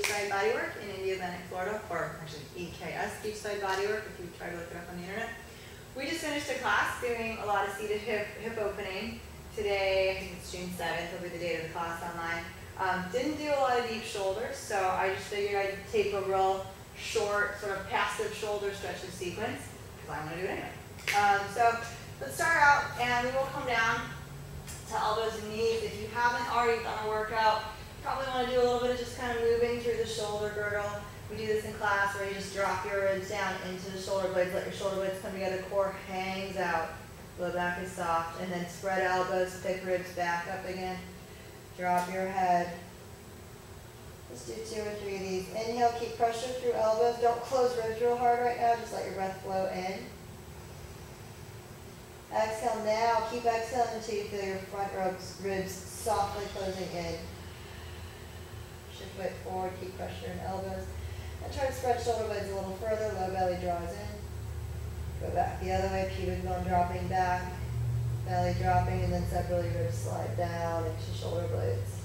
beachside bodywork in Indialantic, Florida, or actually EKS beachside bodywork if you try to look it up on the internet. We just finished a class doing a lot of seated hip opening. Today, I think it's June 7th, will be the date of the class online. Didn't do a lot of deep shoulders, so I just figured I'd tape a real short, sort of passive shoulder stretching sequence, because I want to do it anyway. So let's start out, and we will come down to elbows and knees. If you haven't already done a workout, you probably want to do a little bit of just kind of moving through the shoulder girdle. We do this in class where you just drop your ribs down into the shoulder blades, let your shoulder blades come together, core hangs out, low back is soft, and then spread elbows, pick ribs back up again. Drop your head. Let's do 2 or 3 of these. Inhale, keep pressure through elbows. Don't close ribs real hard right now, just let your breath flow in. Exhale now, keep exhaling until you feel your front ribs softly closing in. Shift weight forward, keep pressure in elbows. And try to spread shoulder blades a little further, low belly draws in. Go back the other way, pubic bone dropping back. Belly dropping, and then separately ribs slide down into shoulder blades.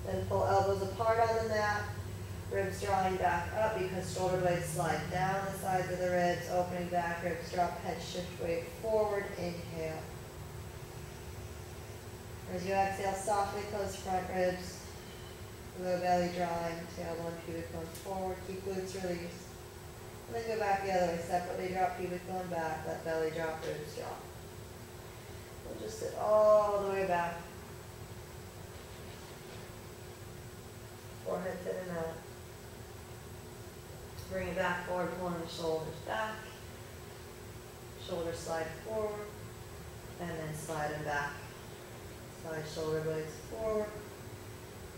Then pull elbows apart on the mat, ribs drawing back up because shoulder blades slide down the sides of the ribs, opening back, ribs drop, head shift weight forward, inhale. As you exhale, softly close front ribs, low belly drawing, tailbone, pubic bone forward, keep glutes released. And then go back the other way, separately drop pubic bone back, let belly drop, ribs drop. We'll just sit all the way back. Forehead to the mat. Bring it back forward, pulling the shoulders back. Shoulders slide forward, and then slide them back. Slide shoulder blades forward,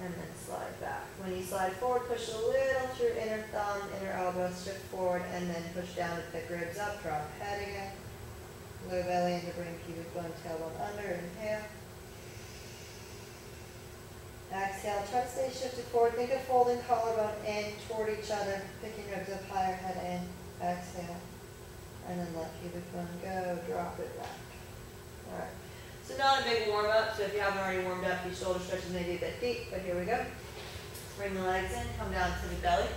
and then slide back. When you slide forward, push a little through inner thumb, inner elbow, shift forward, and then push down to pick ribs up, drop head again. Low belly in to bring pubic bone, tailbone under, inhale. Exhale, try to stay shifted forward. Think of folding collarbone in toward each other, picking ribs up higher, head in, exhale. And then let pubic bone go, drop it back. All right. So not a big warm up, so if you haven't already warmed up, your shoulder stretches may be a bit deep, but here we go. Bring the legs in, come down to the belly,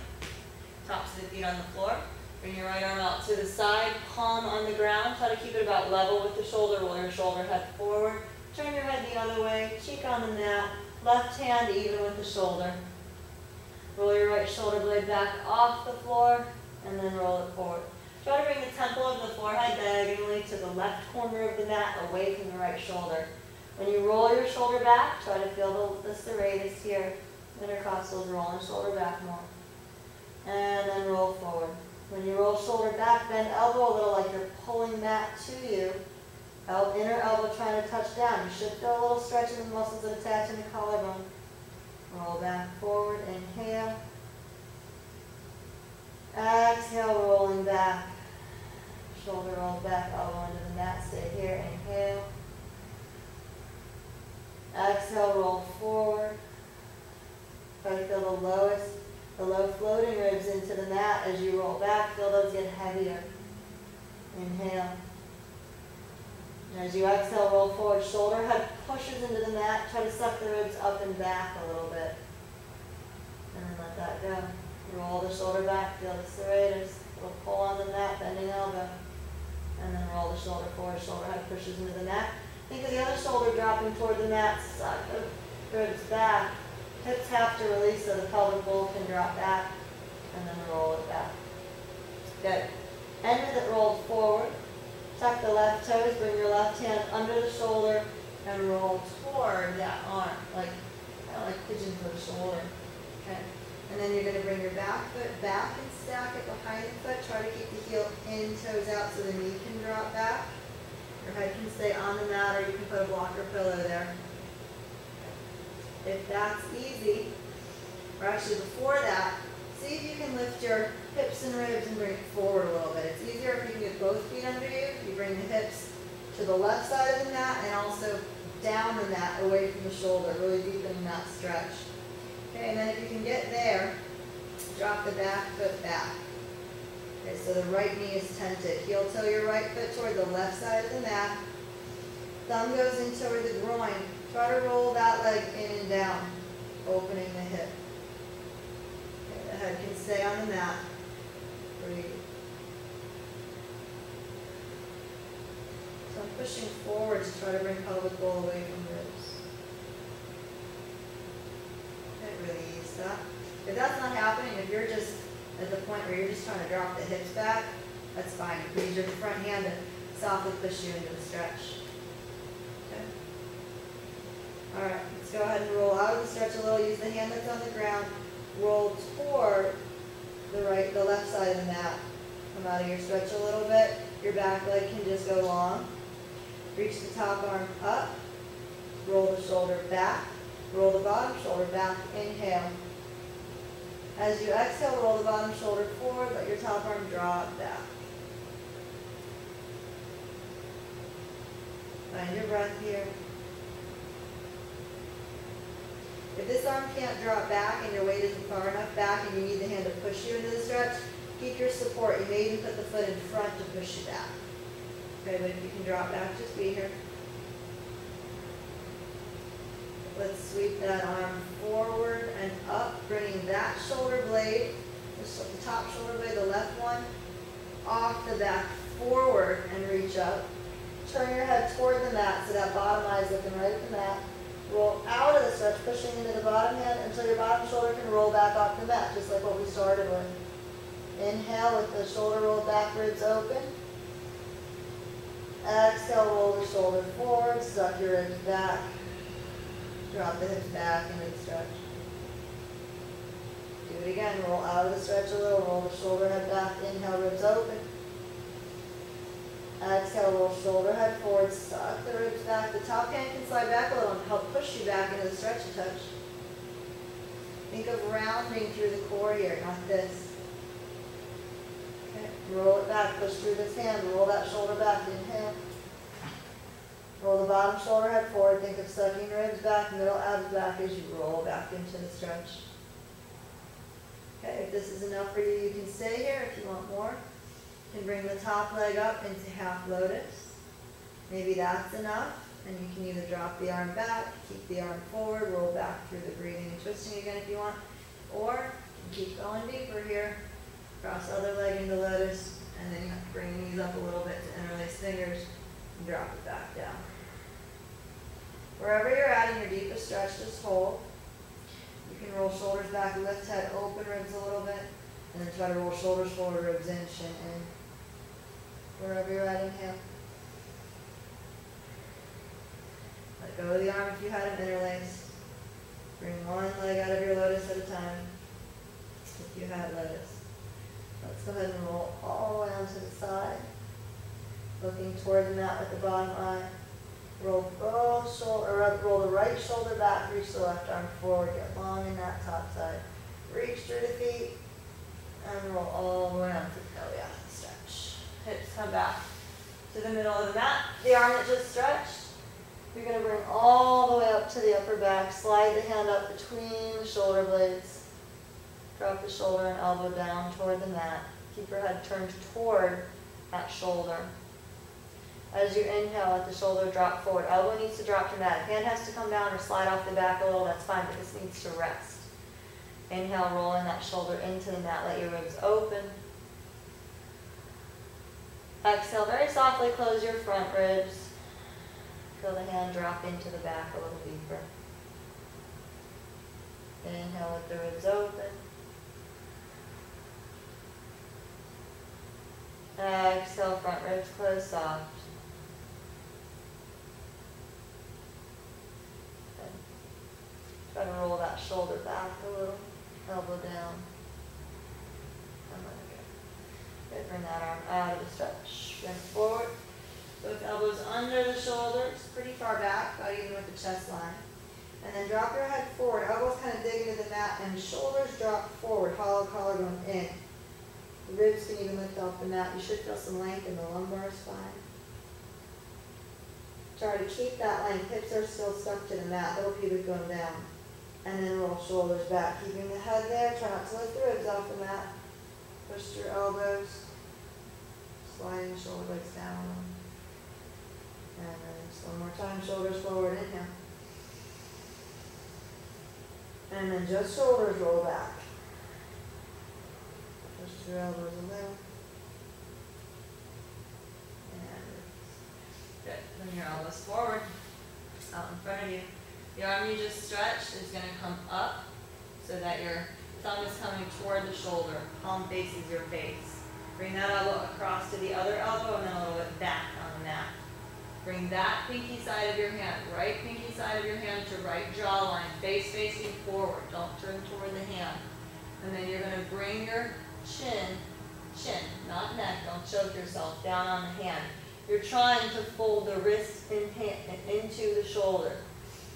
tops of the feet on the floor. Bring your right arm out to the side, palm on the ground. Try to keep it about level with the shoulder. Roll your shoulder head forward. Turn your head the other way, cheek on the mat. Left hand even with the shoulder. Roll your right shoulder blade back off the floor, and then roll it forward. Try to bring the temple of the forehead diagonally to the left corner of the mat, away from the right shoulder. When you roll your shoulder back, try to feel the serratus here. Intercostals, rolling shoulder back more. And then roll forward. When you roll shoulder back, bend elbow a little like you're pulling mat to you. Inner elbow trying to touch down. You should feel a little stretch in the muscles that attach in the collarbone. Roll back forward, inhale. Exhale, rolling back. Shoulder rolled back, elbow into the mat, stay here, inhale. Exhale, roll forward. Try to feel the low floating ribs into the mat as you roll back. Feel those get heavier. Inhale. And as you exhale, roll forward. Shoulder head pushes into the mat. Try to suck the ribs up and back a little bit. And then let that go. Roll the shoulder back. Feel the serratus. Little pull on the mat, bending elbow. And then roll the shoulder forward. Shoulder head pushes into the mat. Think of the other shoulder dropping toward the mat. Suck the ribs back. Hips have to release so the pelvic bowl can drop back. And then roll it back. Good. End with it rolled forward. Tuck the left toes, bring your left hand under the shoulder and roll toward that arm, kind of like pigeon toe shoulder. Okay. And then you're going to bring your back foot back and stack it behind the foot. Try to keep the heel in, toes out so the knee can drop back. Your head can stay on the mat, or you can put a blocker pillow there. If that's easy, or actually before that, see if you can lift your hips and ribs and bring it forward a little bit. It's easier if you can get both feet under you. You bring the hips to the left side of the mat and also down the mat away from the shoulder, really deepening that stretch. Okay, and then if you can get there, drop the back foot back. Okay, so the right knee is tented. Heel toe your right foot toward the left side of the mat. Thumb goes in toward the groin. Try to roll that leg in and down, opening the hip. head can stay on the mat. Breathe. So I'm pushing forward to try to bring pelvic bowl away from ribs. Okay, release that. If that's not happening, if you're just at the point where you're just trying to drop the hips back, that's fine. You can use your front hand to softly push you into the stretch. Okay. All right, let's go ahead and roll out of the stretch a little. Use the hand that's on the ground. Roll toward the left side of the mat. Come out of your stretch a little bit. Your back leg can just go long. Reach the top arm up. Roll the shoulder back. Roll the bottom shoulder back. Inhale. As you exhale, roll the bottom shoulder forward. Let your top arm drop back. Find your breath here. If this arm can't drop back and your weight isn't far enough back and you need the hand to push you into the stretch, keep your support. You may even put the foot in front to push you back. Okay, but if you can drop back, just be here. Let's sweep that arm forward and up, bringing that shoulder blade, the top shoulder blade, the left one, off the back forward and reach up. Turn your head toward the mat so that bottom eye is looking right at the mat. Roll out of the stretch, pushing into the bottom hand until your bottom shoulder can roll back off the mat, just like what we started with. Inhale with the shoulder rolled back, ribs open. Exhale, roll the shoulder forward, suck your ribs back. Drop the hips back into the stretch. Do it again. Roll out of the stretch a little. Roll the shoulder head back. Inhale, ribs open. Exhale, roll shoulder head forward. Suck the ribs back. The top hand can slide back a little and help push you back into the stretch a touch. Think of rounding through the core here, not this. Okay. Roll it back. Push through this hand. Roll that shoulder back. Inhale. Roll the bottom shoulder head forward. Think of sucking ribs back, middle abs back as you roll back into the stretch. Okay, if this is enough for you, you can stay here. If you want more, you can bring the top leg up into half lotus. Maybe that's enough, and you can either drop the arm back, keep the arm forward, roll back through the breathing and twisting again if you want, or you can keep going deeper here. Cross the other leg into lotus, and then you have to bring the knees up a little bit to interlace fingers and drop it back down. Wherever you're at in your deepest stretch, just hold. You can roll shoulders back, lift head, open ribs a little bit, and then try to roll shoulders forward, ribs in, chin in. Wherever you're at, inhale. Let go of the arm if you had them interlaced. Bring one leg out of your lotus at a time, if you had lotus. Let's go ahead and roll all the way onto the side, looking toward the mat with the bottom eye. Roll the right shoulder back, reach the left arm forward, get long in that top side. Reach through the feet, and roll all the way onto the belly out of the stretch. Hips come back to the middle of the mat. The arm that just stretched, you're going to bring all the way up to the upper back. Slide the hand up between the shoulder blades. Drop the shoulder and elbow down toward the mat. Keep your head turned toward that shoulder. As you inhale, let the shoulder drop forward. Elbow needs to drop dramatic. Hand has to come down or slide off the back a little. That's fine, but this needs to rest. Inhale, rolling that shoulder into the mat. Let your ribs open. Exhale, very softly close your front ribs. Feel the hand drop into the back a little deeper. Inhale, let the ribs open. Exhale, front ribs close soft. Try to roll that shoulder back a little, elbow down. And let it go. Good, bring that arm out of the stretch. Bend forward. Both elbows under the shoulders, pretty far back, about even with the chest line. And then drop your head forward. Elbows kind of dig into the mat, and shoulders drop forward, hollow collarbone in. The ribs can even lift off the mat. You should feel some length in the lumbar spine. Try to keep that length. Hips are still stuck to the mat, little pubic bone down. And then roll shoulders back, keeping the head there. Try not to lift the ribs off the mat. Push through elbows. Sliding shoulder blades down. And then just one more time, shoulders forward, inhale. And then just shoulders roll back. Push through elbows a little. And good. Bring your elbows forward, out in front of you. The arm you just stretched is going to come up so that your thumb is coming toward the shoulder. Palm faces your face. Bring that elbow across to the other elbow and then a little bit back on the mat. Bring that pinky side of your hand, right pinky side of your hand to right jawline, face facing forward. Don't turn toward the hand. And then you're going to bring your chin, not neck, don't choke yourself, down on the hand. You're trying to fold the wrist into the shoulder.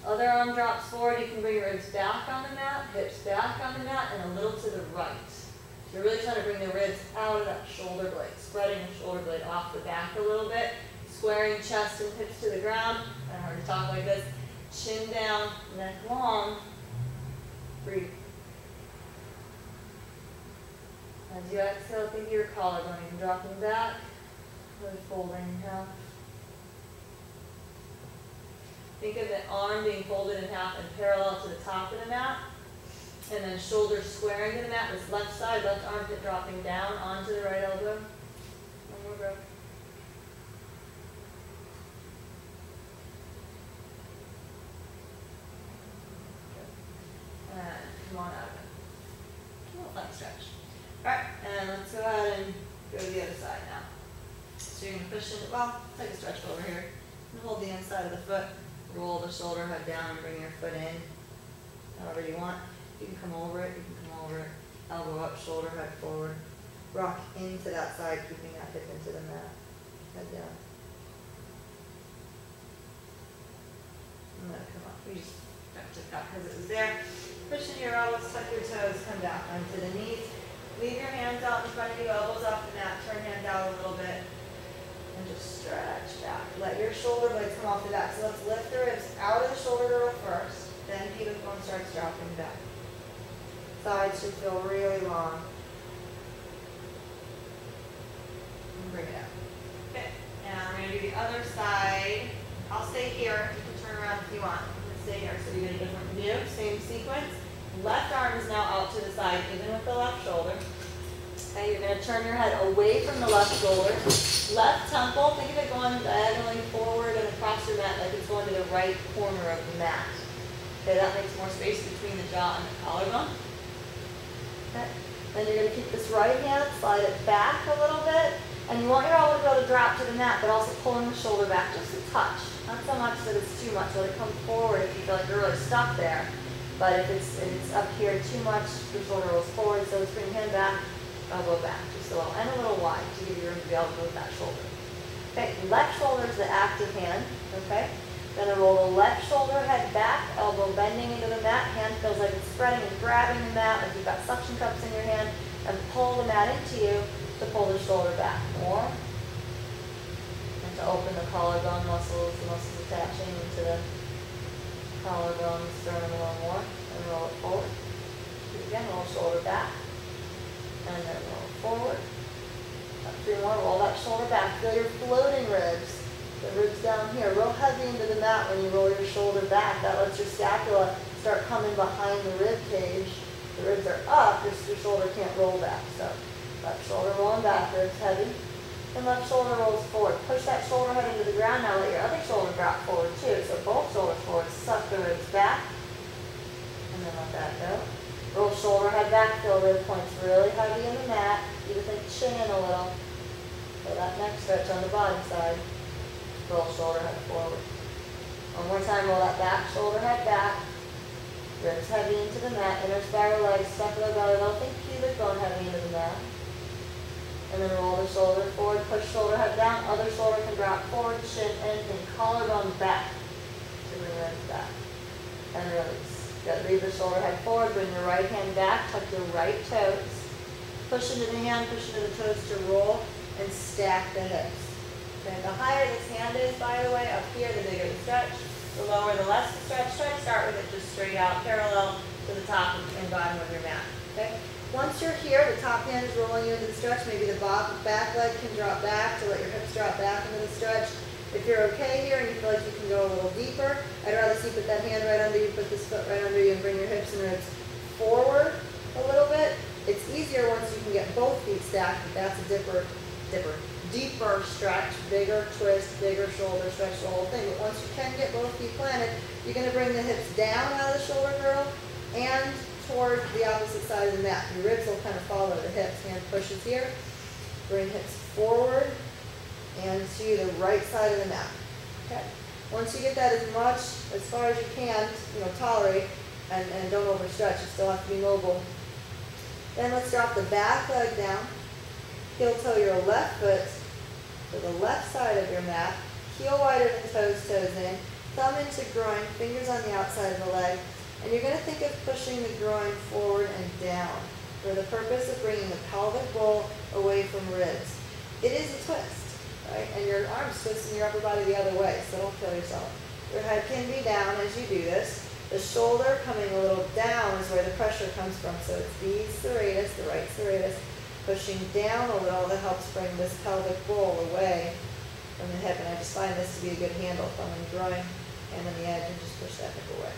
Other arm drops forward. You can bring your ribs back on the mat, hips back on the mat, and a little to the right. You're really trying to bring the ribs out of that shoulder blade, spreading the shoulder blade off the back a little bit, squaring chest and hips to the ground. Kind of hard to talk like this. Chin down, neck long. Breathe. As you exhale, think of your collarbone. You can dropping back, really folding in half. Think of the arm being folded in half and parallel to the top of the mat. And then shoulders squaring to the mat. This left side, left armpit dropping down onto the right elbow. One more breath. Good. And come on out of it. A little fun stretch. Alright, and let's go ahead and go to the other side now. So you're going to push in, well, take a stretch over here. And hold the inside of the foot. Roll the shoulder head down and bring your foot in. However you want. You can come over it, elbow up, shoulder head forward. Rock into that side, keeping that hip into the mat. Head down. And then come up. We just took that because it was there. Push in your elbows, tuck your toes, come down onto the knees. Leave your hands out in front of you, elbows off the mat, turn hands out a little bit. And just stretch back. Let your shoulder blades come off the back. So let's lift the ribs out of the shoulder girdle first. Then pelvic bone starts dropping back. Sides should feel really long. And bring it up. Okay. Now we're going to do the other side. I'll stay here. You can turn around if you want. I'm going to stay here so you get a different view. Same sequence. Left arm is now out to the side, even with the left shoulder. Okay, you're going to turn your head away from the left shoulder. Left temple, think of it going diagonally forward and across your mat like it's going to the right corner of the mat. Okay, that makes more space between the jaw and the collarbone. Okay. Then you're going to keep this right hand, slide it back a little bit, and you want your elbow to go to drop to the mat, but also pulling the shoulder back just a touch. Not so much that it's too much, let it come forward if you feel like you're really stuck there. But if it's up here too much, the shoulder rolls forward, so let's bring hand back, elbow back, just a little, and a little wide to give you room to be able to move that shoulder. Okay, left shoulder is the active hand, okay? Then I roll the left shoulder, head back, elbow bending into the mat, hand feels like it's spreading and grabbing the mat, like you've got suction cups in your hand, and pull the mat into you to pull the shoulder back more. And to open the collarbone muscles, the muscles attaching into the collarbone, sternum a little more, and roll it forward. Do it again, roll shoulder back, and then roll forward. Up 3 more, roll that shoulder back, feel your floating ribs. The ribs down here, real heavy into the mat when you roll your shoulder back. That lets your scapula start coming behind the rib cage. The ribs are up, just your shoulder can't roll back. So left shoulder rolling backwards, heavy. And left shoulder rolls forward. Push that shoulder head into the ground. Now let your other shoulder drop forward too. So both shoulders forward, suck the ribs back. And then let that go. Roll shoulder head back, feel rib points really heavy in the mat. Even think chin in a little. So that neck stretch on the bottom side. Roll shoulder head forward. One more time, roll that back, shoulder head back. Ribs heavy into the mat, inner spiral legs, stuck to the belly. Don't think pubic bone heavy into the mat. And then roll the shoulder forward, push shoulder head down, other shoulder can drop forward, chin in, and collarbone back to bring ribs back. And release. Good, leave the shoulder head forward, bring your right hand back, tuck your right toes. Push into the hand, push into the toes to roll, and stack the hips. Okay, the higher this hand is, by the way, up here, the bigger the stretch. The lower, the less the stretch. Try to start with it just straight out, parallel to the top and bottom of your mat. Okay. Once you're here, the top hand is rolling you into the stretch. Maybe the back leg can drop back to let your hips drop back into the stretch. If you're okay here and you feel like you can go a little deeper, I'd rather see you put that hand right under you, put this foot right under you, and bring your hips and ribs forward a little bit. It's easier once you can get both feet stacked, but that's a deeper stretch, bigger twist, bigger shoulder stretch, the whole thing. But once you can get both feet planted, you're going to bring the hips down out of the shoulder girdle and toward the opposite side of the mat. Your ribs will kind of follow the hips. Hand pushes here. Bring hips forward and to the right side of the mat. Okay. Once you get that as far as you can, tolerate and don't overstretch. You still have to be mobile. Then let's drop the back leg down. Heel toe your left foot to the left side of your mat. Heel wider than toes in. Thumb into groin, fingers on the outside of the leg. And you're going to think of pushing the groin forward and down for the purpose of bringing the pelvic bowl away from ribs. It is a twist, right? And your arms twisting your upper body the other way, so don't kill yourself. Your head can be down as you do this. The shoulder coming a little down is where the pressure comes from. So it's the serratus, the right serratus, pushing down a little that helps bring this pelvic bowl away from the hip. And I just find this to be a good handle. Thumb and groin, hand on the edge, and just push that hip away.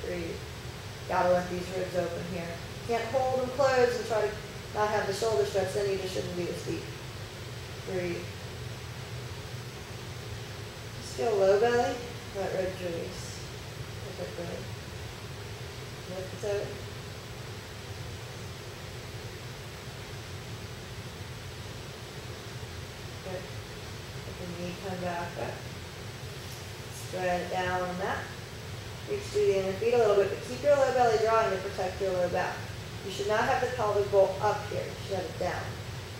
Breathe. Gotta let these ribs open here. Can't hold them closed and try to not have the shoulder stretch, then you just shouldn't be this deep. Breathe. Just feel low belly, let ribs release. Perfect. Lift the toe. Good. Let the knee come back up. Spread it down on that. Reach through the inner feet a little bit, but keep your low belly drawing to protect your low back. You should not have the pelvic bowl up here. You should have it down.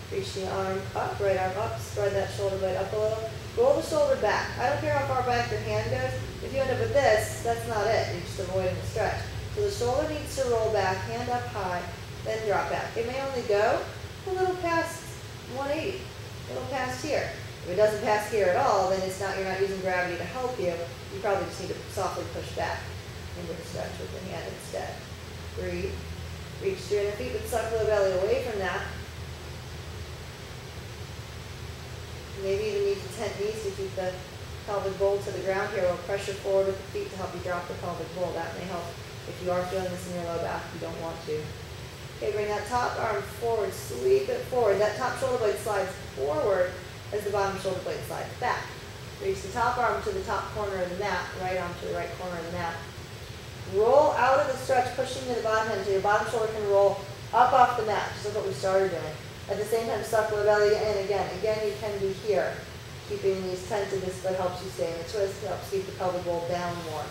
Reach the arm up, right arm up, spread that shoulder blade up a little. Roll the shoulder back. I don't care how far back your hand goes. If you end up with this, that's not it. You're just avoiding the stretch. So the shoulder needs to roll back, hand up high, then drop back. It may only go a little past 180, a little past here. If it doesn't pass here at all, then you're not using gravity to help you. You probably just need to softly push back into the stretch with the hand instead. Breathe. Reach through your feet, but suck the belly away from that. Maybe even need to tent knees to keep the pelvic bowl to the ground here, or pressure forward with the feet to help you drop the pelvic bowl. That may help if you are feeling this in your low back. You don't want to. Okay, bring that top arm forward, sweep it forward. That top shoulder blade slides forward as the bottom shoulder blade slides back. Reach the top arm to the top corner of the mat, right arm to the right corner of the mat. Roll out of the stretch, pushing to the bottom hand so your bottom shoulder can roll up off the mat, just like what we started doing. At the same time, suck low belly in again. Again, you can be here. Keeping these tented, this foot helps you stay in the twist, helps keep the pelvic bowl down more.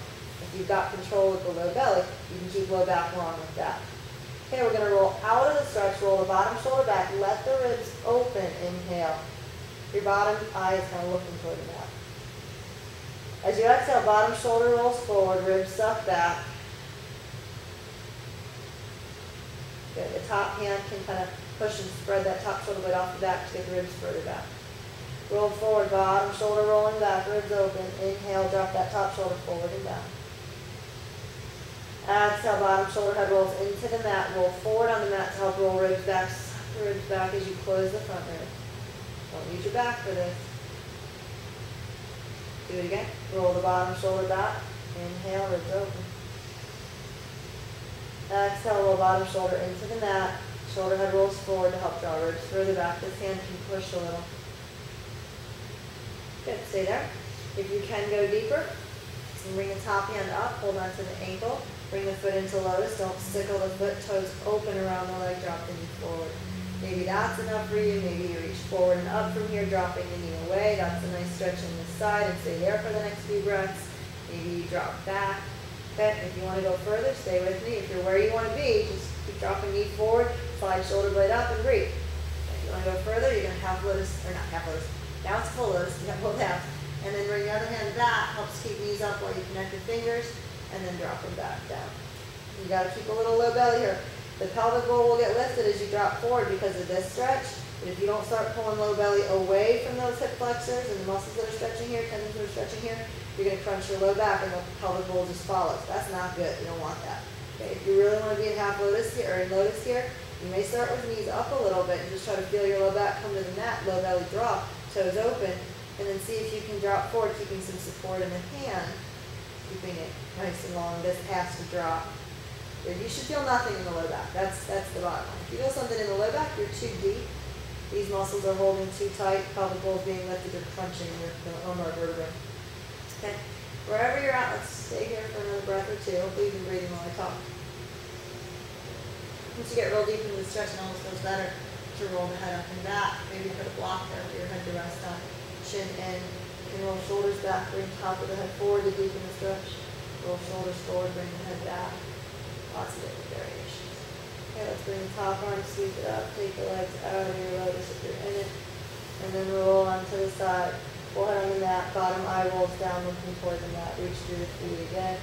If you've got control with the low belly, you can keep low back long with that. Okay, we're going to roll out of the stretch, roll the bottom shoulder back, let the ribs open, inhale. Your bottom eye is kind of looking toward the mat. As you exhale, bottom shoulder rolls forward, ribs suck back. Good. The top hand can kind of push and spread that top shoulder blade off the back to get the ribs further back. Roll forward, bottom shoulder rolling back, ribs open. Inhale, drop that top shoulder forward and down. Exhale, bottom shoulder head rolls into the mat. Roll forward on the mat to help roll ribs back as you close the front rib. Don't use your back for this. Do it again. Roll the bottom shoulder back. Inhale, ribs open. Exhale, roll bottom shoulder into the mat. Shoulder head rolls forward to help draw ribs further back. This hand can push a little. Good, stay there. If you can go deeper, bring the top hand up, hold on to the ankle. Bring the foot into lotus. Don't sickle the foot, toes open around the leg, drop the knee forward. Maybe that's enough for you. Maybe you reach forward and up from here, dropping the knee away. That's a nice stretch on this side and stay there for the next few breaths. Maybe you drop back. Okay, if you want to go further, stay with me. If you're where you want to be, just keep dropping knee forward, slide shoulder blade up and breathe. If you want to go further, you're going to half lotus, or not half lotus, now it's full lotus, you have both halves. And then bring the other hand back, helps keep knees up while you connect your fingers, and then drop them back down. You got to keep a little low belly here. The pelvic bowl will get lifted as you drop forward because of this stretch. But if you don't start pulling low belly away from those hip flexors and the muscles that are stretching here, tendons that are stretching here, you're going to crunch your low back and the pelvic bowl just follows. That's not good. You don't want that. Okay, if you really want to be in half lotus here or in lotus here, you may start with knees up a little bit and just try to feel your low back come to the mat, low belly drop, toes open, and then see if you can drop forward, keeping some support in the hand, keeping it nice and long. This has to drop. Good. You should feel nothing in the low back. That's the bottom line. If you feel something in the low back, you're too deep. These muscles are holding too tight. Pelvic bowl is being lifted or crunching your lumbar vertebrae. Okay. Wherever you're at, let's stay here for another breath or two. Hopefully you've been breathing while I talk. Once you get real deep into the stretch, it almost feels better to roll the head up and back. Maybe put a block there for your head to rest on. Chin in. You can roll shoulders back, bring top of the head forward to deepen the stretch. Roll shoulders forward, bring the head back. Lots of different variations. Okay, let's bring the top arm, sweep it up, take the legs out of your lotus if you're in it, and then roll onto the side. Forehead on the mat, bottom eye rolls down, looking toward the mat. Reach through the feet again.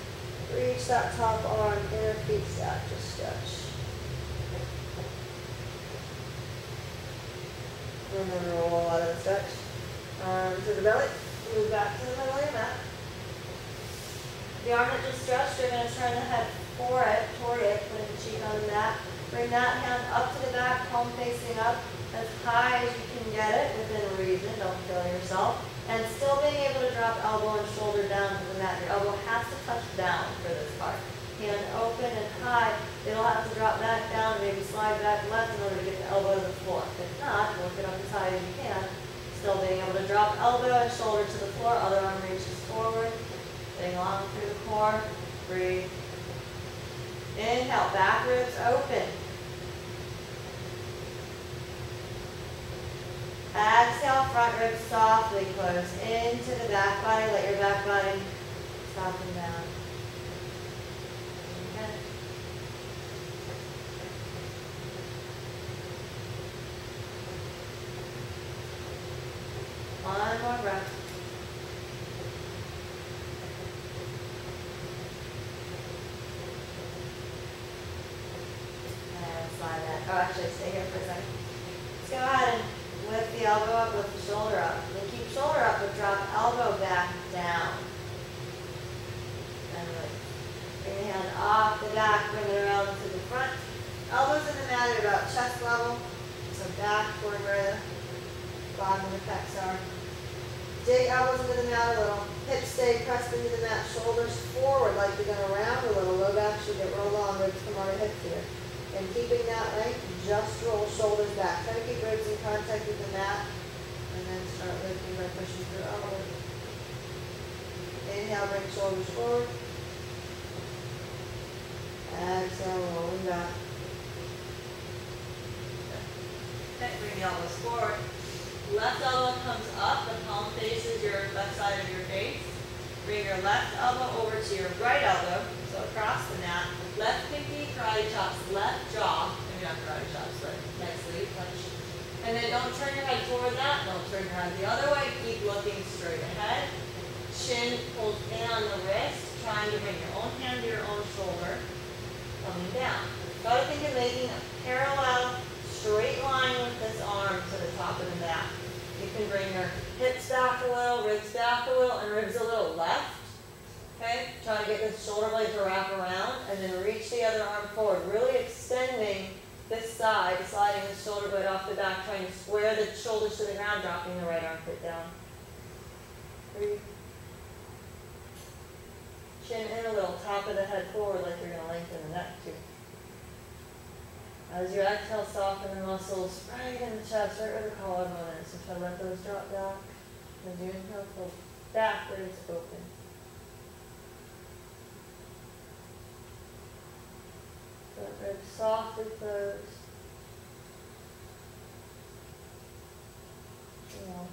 Reach that top arm, inner feet stack, just stretch. And then roll out of the stretch. Arm to the belly, move back to the middle of your mat. The arm that just stretched, you're going to turn the head toward it, putting the cheek on the mat. Bring that hand up to the back, palm facing up, as high as you can get it within reason, don't kill yourself. And still being able to drop elbow and shoulder down to the mat. Your elbow has to touch down for this part. Hand open and high, it'll have to drop back down, maybe slide back left in order to get the elbow to the floor. If not, work it up as high as you can. Still being able to drop elbow and shoulder to the floor, other arm reaches forward. Getting long through the core, breathe. Inhale, back ribs open. Exhale, front ribs softly close into the back body. Let your back body soften down. Okay. One more breath. Slide that. Oh, actually, stay here for a second. Let's go ahead and lift the elbow up, lift the shoulder up. And keep shoulder up, but drop elbow back down. And lift. Bring the hand off the back, bring it around to the front. Elbows in the mat at about chest level. So back toward where the bottom of the pecs are. Dig elbows into the mat a little. Hips stay pressed into the mat. Shoulders forward like you're going to round a little. Low back should get real long. Ribs come on the hips here. And keeping that length, just roll shoulders back. Try to keep ribs in contact with the mat. And then start lifting by pushing through elbows. Inhale, bring shoulders forward. Exhale, rolling back. Okay, bring the elbows forward. Left elbow comes up, the palm faces your left side of your face. Bring your left elbow over to your right elbow, so across the mat. Left pinky, karate chops, left jaw. Maybe not karate chops, but nicely punch. And then don't turn your head toward that, don't turn your head the other way. Keep looking straight ahead. Chin pulls in on the wrist, trying to bring your own hand to your own shoulder. Coming down. Try to think of making a parallel straight line with this arm to the top of the mat. You can bring your hips back a little, ribs back a little, and ribs a little left. Okay, try to get this shoulder blade to wrap around, and then reach the other arm forward, really extending this side, sliding the shoulder blade off the back, trying to square the shoulders to the ground, dropping the right armpit down. Breathe. Chin in a little, top of the head forward like you're going to lengthen the neck too. As you exhale, soften the muscles right in the chest, right where the collarbone is. So try to let those drop down. As you inhale, pull backwards, open. Front ribs softly closed. Yeah.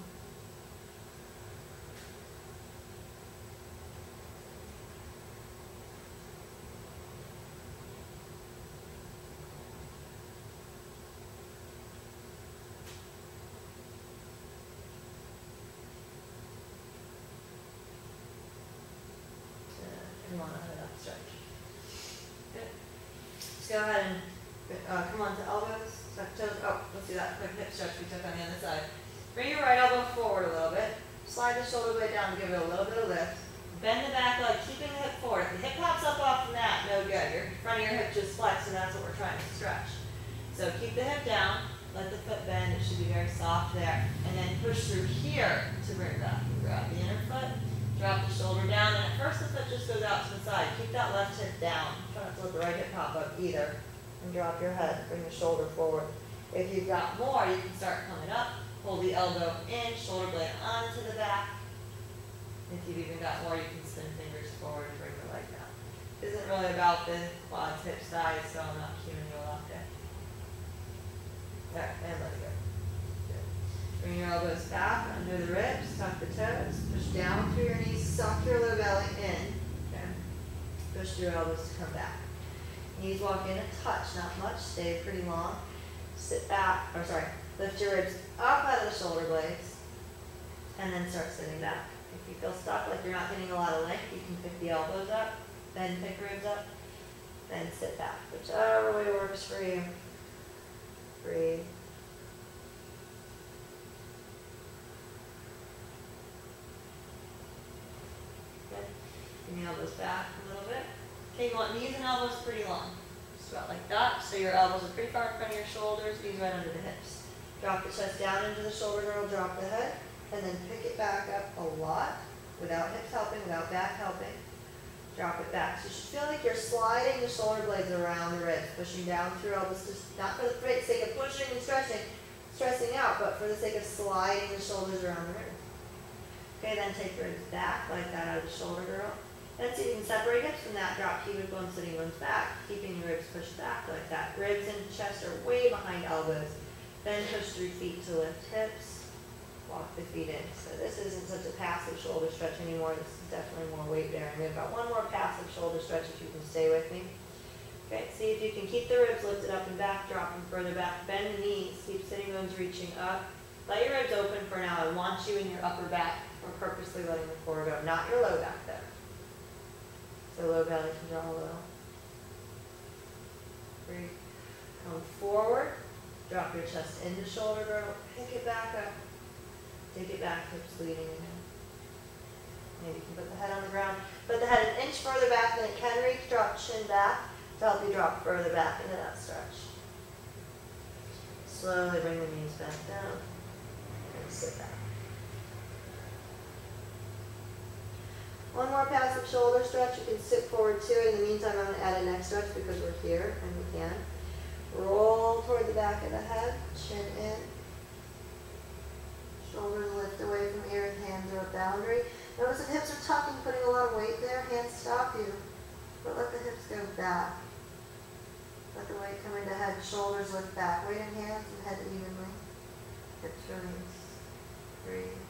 Come on out of that stretch. Good. Just go ahead and come on to elbows, tuck toes. Oh, let's do that quick hip stretch we took on the other side. Bring your right elbow forward a little bit. Slide the shoulder blade down, give it a little bit of lift. Bend the back leg, keeping the hip forward. If the hip pops up off the mat, no good. Your front of your hip just flexed, and that's what we're trying to stretch. So keep the hip down, let the foot bend. It should be very soft there. And then push through here to bring it back. Grab the inner foot, drop the shoulder down, and at first the foot just goes out to the side. Keep that left hip down. Try not to let the right hip pop up either. And drop your head, bring the shoulder forward. If you've got more, you can start coming up. Hold the elbow in, shoulder blade onto the back. If you've even got more, you can spin fingers forward and bring the leg down. Isn't really about the quads, hips, thighs, so I'm not queuing you a lot there. There, and let it go. Good. Bring your elbows back under the ribs, tuck the toes, push down through your knees, suck your low belly in. Okay. Push your elbows to come back. Knees walk in a touch, not much, stay pretty long. Sit back, or sorry, lift your ribs up out of the shoulder blades, and then start sitting back. If you feel stuck, like you're not getting a lot of length, you can pick the elbows up, then pick ribs up, then sit back. Whichever way works for you. Breathe. Good. Bring the elbows back a little bit. Okay, you want knees and elbows pretty long. Just about like that. So your elbows are pretty far in front of your shoulders, knees right under the hips. Drop the chest down into the shoulder girdle, drop the head, and then pick it back up a lot without hips helping, without back helping. Drop it back. So you should feel like you're sliding the shoulder blades around the ribs, pushing down through elbows, just not for the sake of pushing and stressing out, but for the sake of sliding the shoulders around the ribs. Okay, then take the ribs back like that out of the shoulder girdle. And so you can separate hips from that, drop cubic bone, sitting bones back, keeping the ribs pushed back like that. Ribs and chest are way behind elbows. Then push through feet to lift hips. Walk the feet in. So this isn't such a passive shoulder stretch anymore. This is definitely more weight bearing. We've got one more passive shoulder stretch if you can stay with me. Okay, see if you can keep the ribs lifted up and back, drop them further back. Bend the knees, keep sitting bones reaching up. Let your ribs open for now. I want you in your upper back. We're purposely letting the core go, not your low back there. So low belly can draw a little. Breathe. Come forward. Drop your chest into shoulder girdle. Pick it back up. Take it back, hips leading in. Maybe you can put the head on the ground. Put the head an inch further back than it can reach. Drop chin back to help you drop further back into that stretch. Slowly bring the knees back down and sit back. One more passive shoulder stretch. You can sit forward to it. In the meantime, I'm going to add a neck stretch because we're here and we can. Roll toward the back of the head, chin in. Shoulders lift away from ears, hands are a boundary. Notice the hips are tucking, putting a lot of weight there. Hands stop you, but let the hips go back. Let the weight come into head, shoulders lift back. Weight in hands and head evenly. Hips release. Breathe.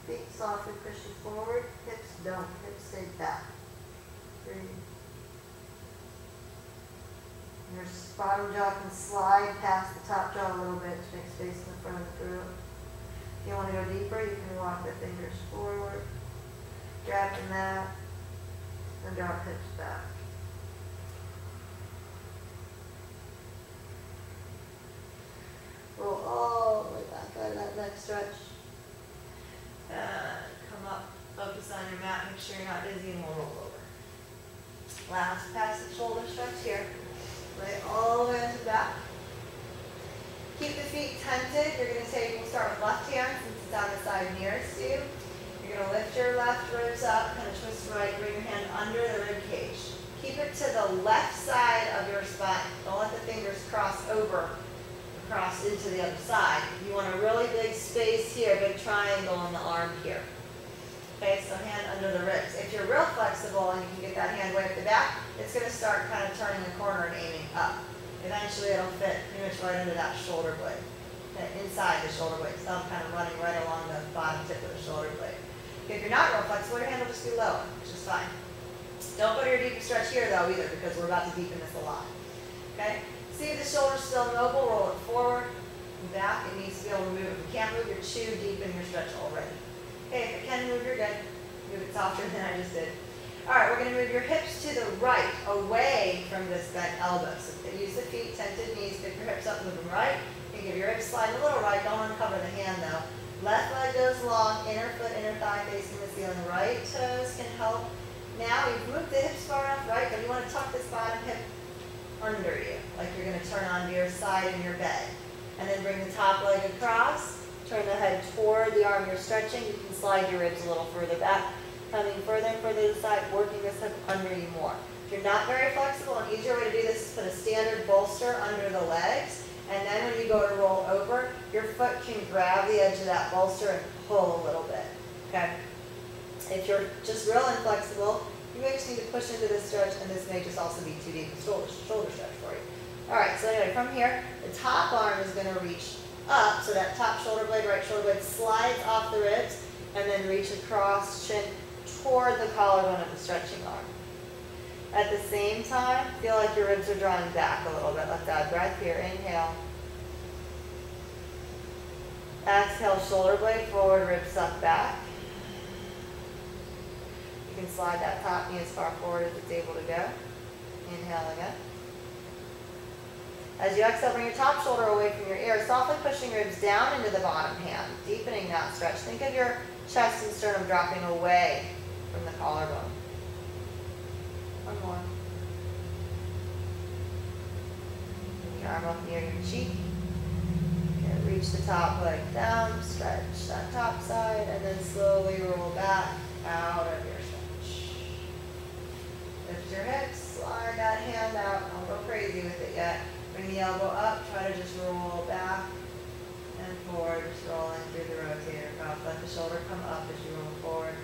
Feet softly pushing forward. Hips don't. Hips stay back. Breathe. Your bottom jaw can slide past the top jaw a little bit to make space in the front of the throat. If you want to go deeper, you can walk the fingers forward, grab the mat, and drop hips back. Roll all the way back out of that neck stretch. And come up, focus on your mat, make sure you're not dizzy, and we'll roll over. Last passive shoulder stretch here. Lay all the way into the back. Keep the feet tented. You're going to take, we'll start with left hand since it's on the side nearest you. You're going to lift your left ribs up, kind of twist right, bring your hand under the rib cage. Keep it to the left side of your spine. Don't let the fingers cross over, cross into the other side. You want a really big space here, big triangle in the arm here. Okay, so hand under the ribs. If you're real flexible and you can get that hand way up the back, it's going to start kind of turning the corner and aiming up. Eventually it'll fit pretty much right under that shoulder blade. Okay, inside the shoulder blade. Thumb kind of running right along the bottom tip of the shoulder blade. If you're not real flexible, your hand will just be lower, which is fine. Don't go to your deepest stretch here though either, because we're about to deepen this a lot. Okay? See if the shoulder's still mobile, roll it forward and back. It needs to be able to move. If you can't move, you're too deep in your stretch already. Okay, if it can move, you're good. Move it softer than I just did. All right, we're going to move your hips to the right, away from this bent elbow. So use the feet, tented knees, pick your hips up, move them right. You can give your hips slide a little right. Don't uncover the hand though. Left leg goes long, inner foot, inner thigh facing the ceiling. Right toes can help. Now you've moved the hips far enough, right? But you want to tuck this bottom hip under you, like you're going to turn onto your side in your bed. And then bring the top leg across. Turn the head toward the arm you're stretching. You can slide your ribs a little further back. coming further and further to the side, working this hip under you more. If you're not very flexible, an easier way to do this is put a standard bolster under the legs, and then when you go to roll over, your foot can grab the edge of that bolster and pull a little bit, okay? If you're just real inflexible, you may just need to push into this stretch, and this may just also be too deep a shoulder stretch for you. All right, so anyway, from here, the top arm is going to reach up, so that top shoulder blade, right shoulder blade slides off the ribs, and then reach across chin toward the collarbone of the stretching arm. At the same time, feel like your ribs are drawing back a little bit. Let's add breath here. Inhale. Exhale, shoulder blade forward, ribs suck back. You can slide that top knee as far forward as it's able to go. Inhale again. As you exhale, bring your top shoulder away from your ear, softly pushing ribs down into the bottom hand, deepening that stretch. Think of your chest and sternum dropping away from the collarbone. One more. Bring your arm up near your cheek. Okay, reach the top leg down, stretch that top side, and then slowly roll back out of your stretch. Lift your hips, slide that hand out. Don't go crazy with it yet. Bring the elbow up, try to just roll back and forward, just rolling through the rotator cuff. Let the shoulder come up as you roll forward,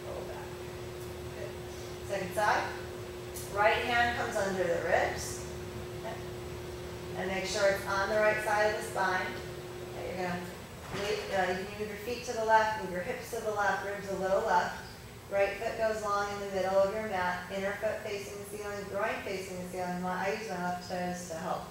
roll back. Good. Second side. Right hand comes under the ribs. Okay. And make sure it's on the right side of the spine. Okay, you're going to you can move your feet to the left, move your hips to the left, ribs a little left. Right foot goes long in the middle of your mat, inner foot facing the ceiling, groin facing the ceiling. I use my left toes to help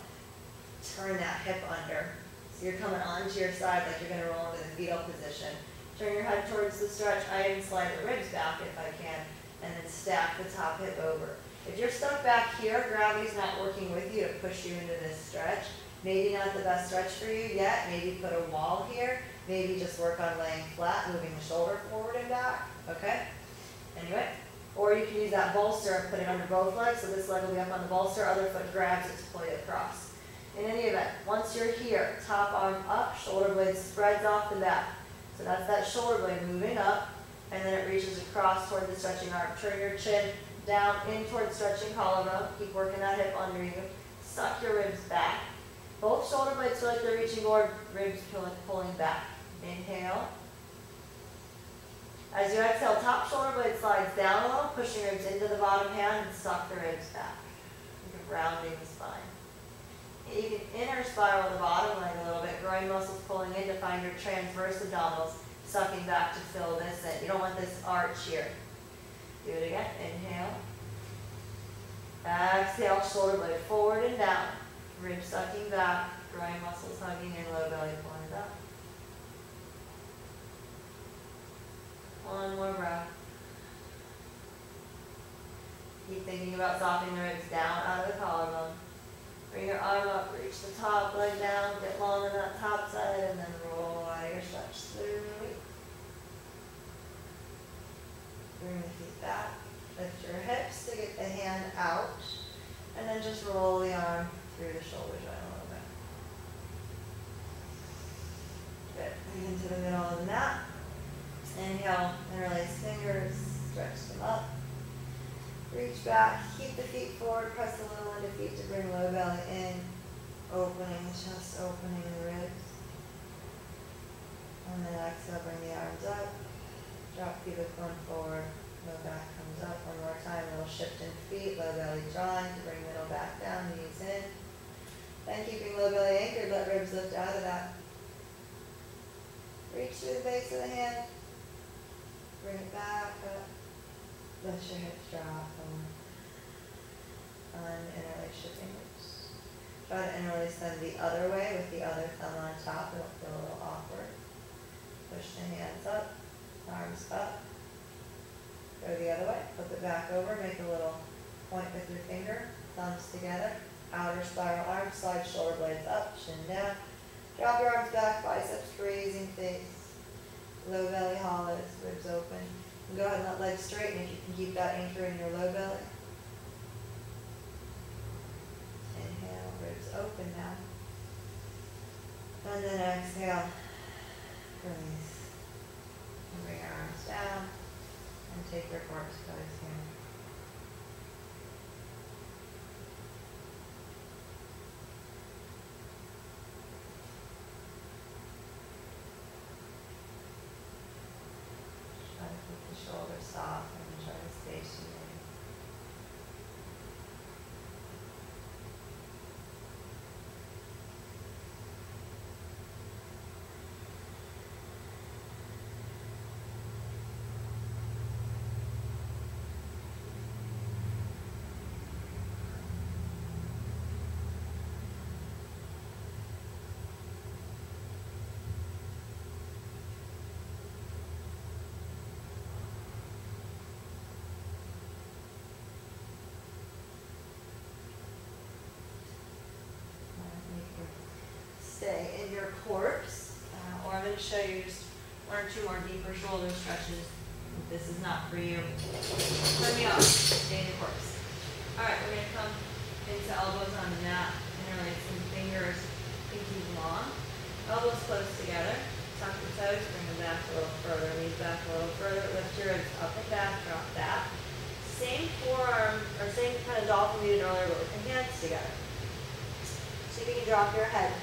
turn that hip under. So you're coming onto your side like you're going to roll into the fetal position. Turn your head towards the stretch. I even slide the ribs back if I can, and then stack the top hip over. If you're stuck back here, gravity's not working with you to push you into this stretch. Maybe not the best stretch for you yet. Maybe put a wall here. Maybe just work on laying flat, moving the shoulder forward and back. Okay? Anyway, or you can use that bolster and put it under both legs, so this leg will be up on the bolster, other foot grabs it to pull you across. In any event, once you're here, top arm up, shoulder blade spreads off the back. So that's that shoulder blade moving up, and then it reaches across toward the stretching arm. Turn your chin down in toward stretching collarbone. Keep working that hip under you. Suck your ribs back. Both shoulder blades feel like they're reaching forward, ribs pulling back. Inhale. As you exhale, top shoulder blade slides down a little, pushing ribs into the bottom hand and suck the ribs back. Think of rounding the spine. You can inner spiral the bottom leg a little bit, groin muscles pulling in to find your transverse abdominals, sucking back to fill this in. You don't want this arch here. Do it again. Inhale. Exhale, shoulder blade forward and down. Ribs sucking back, groin muscles hugging in, low belly pulling back. One more breath. Keep thinking about softening the ribs down out of the collarbone. Bring your arm up, reach the top leg down, get long on that top side, and then roll out of your stretch through. Bring the feet back. Lift your hips to get the hand out, and then just roll the arm through the shoulder joint a little bit. Good. Bring into the middle of the mat. Inhale, interlace fingers, stretch them up. Reach back, keep the feet forward, press a little into feet to bring low belly in, opening the chest, opening the ribs. And then exhale, bring the arms up, drop pubic bone forward, low back comes up. One more time, a little shift in feet, low belly drawing to bring middle back down, knees in. Then keeping low belly anchored, let ribs lift out of that. Reach through the base of the hand. Bring it back up. Let your hips drop. Uninterlace your fingers. Try to interlace them the other way with the other thumb on top. It'll feel a little awkward. Push the hands up, arms up. Go the other way. Flip it back over. Make a little point with your finger. Thumbs together. Outer spiral arms. Slide shoulder blades up. Chin down. Drop your arms back. Biceps grazing face. Low belly hollows, ribs open. And go ahead and let legs straighten if you can keep that anchor in your low belly. Inhale, ribs open now. And then exhale, release. And bring your arms down. And take horse pose here. Try to keep the shoulders soft and try to stay stationary. Stay in your corpse, or I'm going to show you just one or two more deeper shoulder stretches. If this is not for you, turn me off. Stay in your corpse. All right, we're going to come into elbows on the mat, interlace some fingers, pinkies long, elbows close together. Tuck the toes, bring them back a little further, knees back a little further. Lift your ribs up and back, drop that. Same forearm, or same kind of dolphin we did earlier, but with the hands together. See if you can drop your head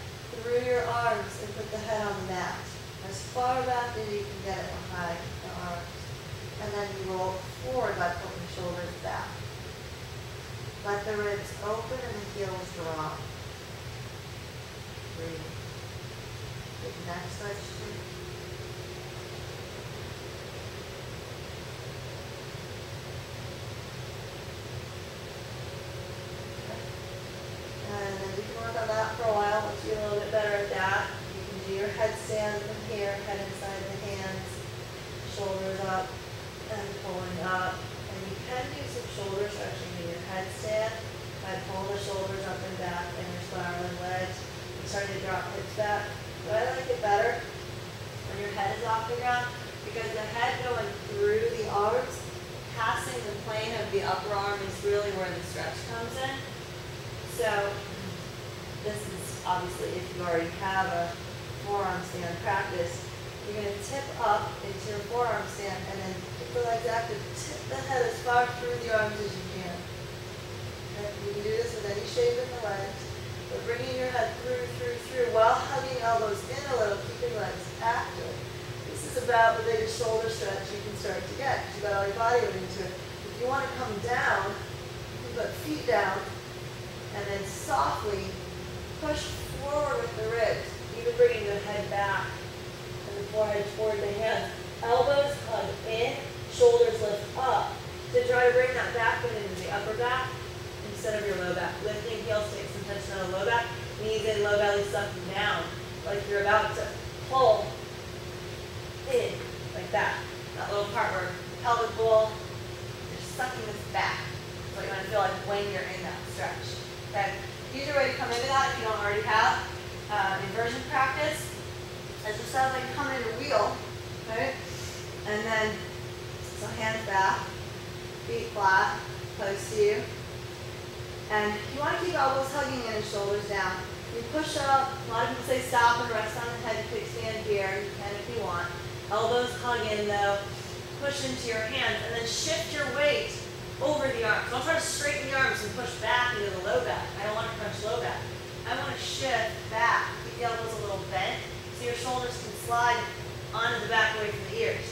through your arms and put the head on the mat. As far back as you can get it behind the arms. And then you roll forward by pulling the shoulders back. Let the ribs open and the heels drop. Breathe. Good neck stretch too. And then you can work on that for a while. Once you get a little bit better at that, you can do your headstand from here, head inside the hands, shoulders up, and pulling up. And you can do some shoulder stretching in your headstand by pulling the shoulders up and back and your spiraling legs. And starting to drop hips back. But I like it better when your head is off the ground, because the head going through the arms, passing the plane of the upper arm is really where the stretch comes in. So this is obviously if you already have a forearm stand practice, you're going to tip up into your forearm stand and then keep the legs active. Tip the head as far through the arms as you can. Okay? You can do this with any shape in the legs, but bringing your head through while hugging elbows in a little, keeping legs active. This is about the biggest shoulder stretch you can start to get because you've got all your body weight into it. If you want to come down, you put feet down, and then softly push forward with the ribs, even bringing the head back and the forehead toward the hands. Elbows hug in, shoulders lift up. To try to bring that back foot into the upper back instead of your low back. Lifting heels, take some tension on the low back. Knees in, low belly sucking down, like you're about to pull in, like that. That little part where pelvic bowl, you're sucking this back. That's what you want to feel like when you're in that stretch. Okay. Easier way to come into that if you don't already have inversion practice is just have like come in a wheel, right? And then so hands back, feet flat, close to you. And you want to keep elbows hugging in and shoulders down. You push up. A lot of people say stop and rest on the head kickstand here. You can if you want. Elbows hug in though. Push into your hands and then shift your weight over the arms. Don't try to straighten the arms and push back into the low back. I don't want to crunch low back. I want to shift back. Keep the elbows a little bent so your shoulders can slide onto the back away from the ears.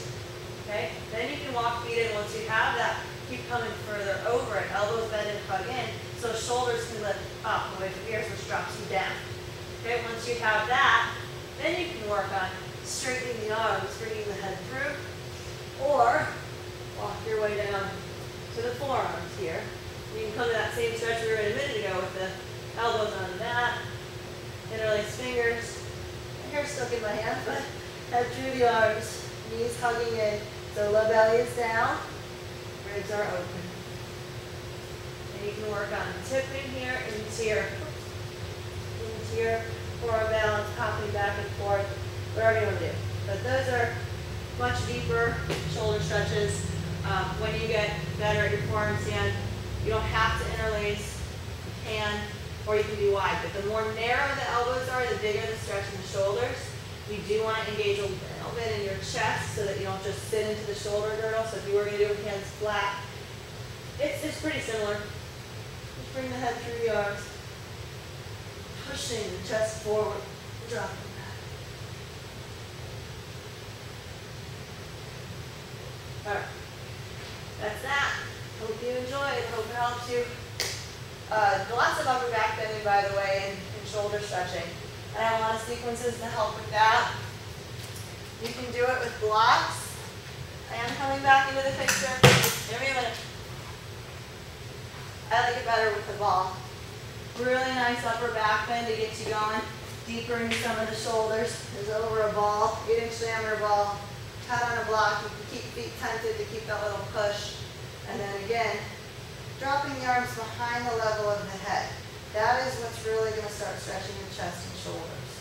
Okay? Then you can walk feet in. Once you have that, keep coming further over it. Elbows bend and hug in so shoulders can lift up away from the ears, which drops you down. Okay? Once you have that, then you can work on straightening the arms, bringing the head through, or walk your way down to the forearms here. You can come to that same stretch we were in a minute ago with the elbows on the mat, interlace fingers. My hair's stuck in my hand, but head through the arms, knees hugging in. So low belly is down, ribs are open. And you can work on tipping here into your forearm balance, popping back and forth, whatever you want to do. But those are much deeper shoulder stretches. When you get better at your forearm stand, you don't have to interlace. You can, or you can be wide. But the more narrow the elbows are, the bigger the stretch in the shoulders. You do want to engage a little bit in your chest so that you don't just sit into the shoulder girdle. So if you were going to do it with hands flat, it's pretty similar. Just bring the head through the arms, pushing the chest forward, dropping back. All right, that's that. Hope you enjoyed. Hope it helps you. Lots of upper back bending, by the way, and shoulder stretching. And I have a lot of sequences to help with that. You can do it with blocks. I am coming back into the picture. Give me a minute. I like it better with the ball. Really nice upper back bend to get you going deeper into some of the shoulders. Is over a ball, 8-inch diameter ball. Cut on a block. You can keep feet tented to keep that little push. And then again, dropping the arms behind the level of the head. That is what's really going to start stretching the chest and shoulders.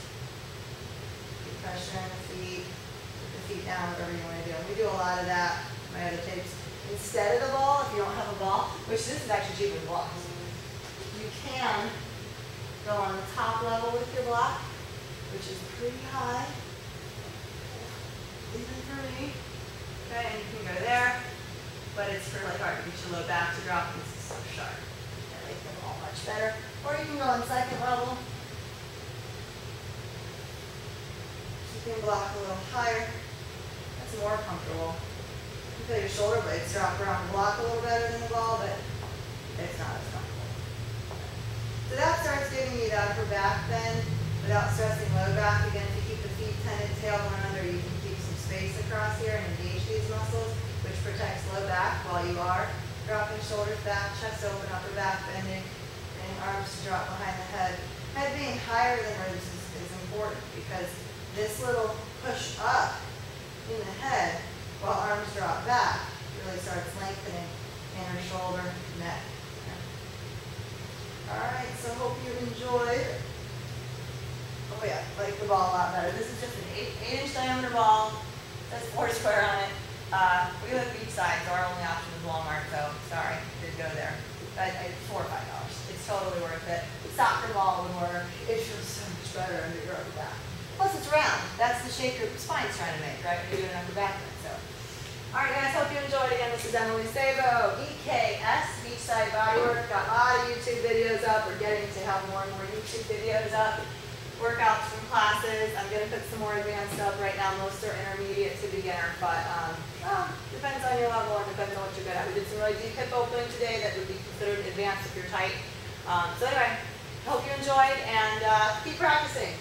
Keep pressuring the feet, put the feet down, whatever you want to do. We do a lot of that in my other tapes. Instead of the ball, if you don't have a ball, which this is actually cheaper than blocks, you can go on the top level with your block, which is pretty high, even for me. Okay, and you can go there, but it's for like art to get your low back to drop. This is so sharp. I like them all much better. Or you can go on second level. You can block a little higher. That's more comfortable. You feel your shoulder blades drop around the block a little better than the ball, but it's not as comfortable. So that starts giving you that upper back bend without stressing low back. Again, if you keep the feet tented, tail going under, you can keep some space across here and engage these muscles, which protects low back while you are dropping shoulders back, chest open, upper back bending, and arms to drop behind the head. Head being higher than ribs is important because this little push up in the head while arms drop back really starts lengthening inner shoulder, neck. All right, so hope you enjoyed. Oh yeah, like the ball a lot better. This is just an 8-inch diameter ball. It says 4 square on it. We live beachside, so our only option is Walmart, so sorry, didn't go there. But it's $4 or $5. It's totally worth it. Soccer ball would work. It feels so much better under your upper back. Plus it's round. That's the shape your spine's trying to make, right? When you're doing an upper back bend. So, all right, guys, hope you enjoyed. Again, this is Emily Sabo, EKS, Beachside Bodywork. Got a lot of YouTube videos up. We're getting to have more and more YouTube videos up. Workouts from classes. I'm going to put some more advanced up right now. Most are intermediate to beginner, but depends on your level and depends on what you're good at. We did some really deep hip opening today that would be considered advanced if you're tight. So anyway, I hope you enjoyed and keep practicing.